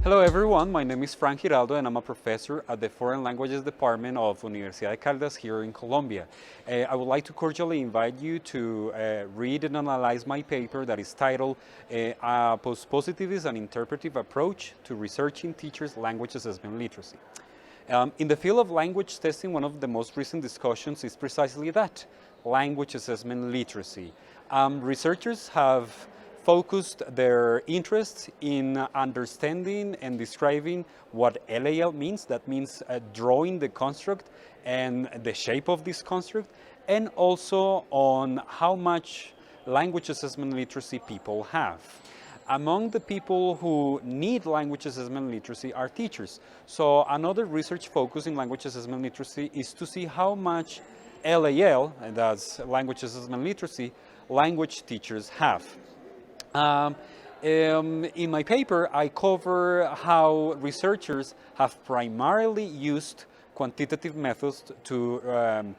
Hello everyone, my name is Frank Giraldo and I'm a professor at the Foreign Languages Department of Universidad de Caldas here in Colombia. I would like to cordially invite you to read and analyze my paper that is titled Post-Positivist and Interpretive Approach to Researching Teachers' Language Assessment Literacy. In the field of language testing, one of the most recent discussions is precisely that, language assessment literacy. Researchers have focused their interests in understanding and describing what LAL means. That means drawing the construct and the shape of this construct, and also on how much language assessment literacy people have. Among the people who need language assessment literacy are teachers. So another research focus in language assessment literacy is to see how much LAL, and that's language assessment literacy, language teachers have. In my paper, I cover how researchers have primarily used quantitative methods to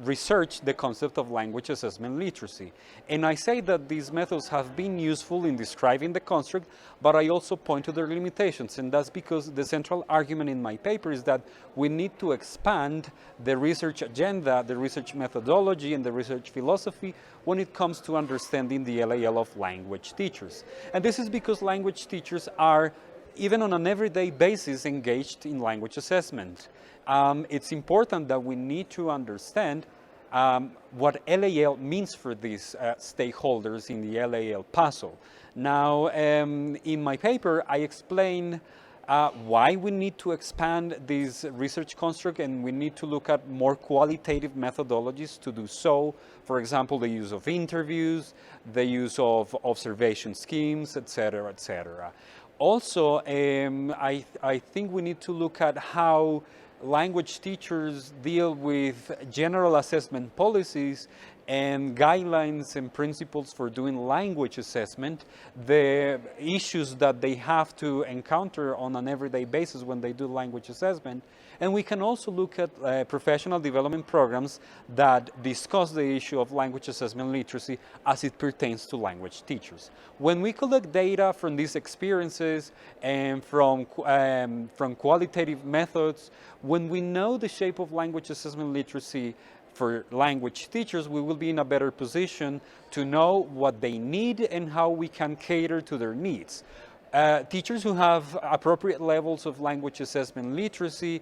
research the concept of language assessment literacy. And I say that these methods have been useful in describing the construct, but I also point to their limitations. And that's because the central argument in my paper is that we need to expand the research agenda, the research methodology, and the research philosophy when it comes to understanding the LAL of language teachers. And this is because language teachers are, even on an everyday basis, engaged in language assessment. It's important that we need to understand what LAL means for these stakeholders in the LAL puzzle. Now, in my paper, I explain why we need to expand this research construct, and we need to look at more qualitative methodologies to do so. For example, the use of interviews, the use of observation schemes, etc., etc. Also, I think we need to look at how language teachers deal with general assessment policies and guidelines and principles for doing language assessment, the issues that they have to encounter on an everyday basis when they do language assessment. And we can also look at professional development programs that discuss the issue of language assessment literacy as it pertains to language teachers. When we collect data from these experiences and from qualitative methods, when we know the shape of language assessment literacy for language teachers, we will be in a better position to know what they need and how we can cater to their needs. Teachers who have appropriate levels of language assessment literacy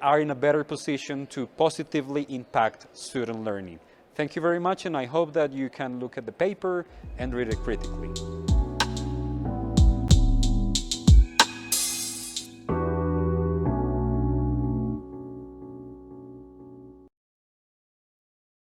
are in a better position to positively impact student learning. Thank you very much, and I hope that you can look at the paper and read it critically.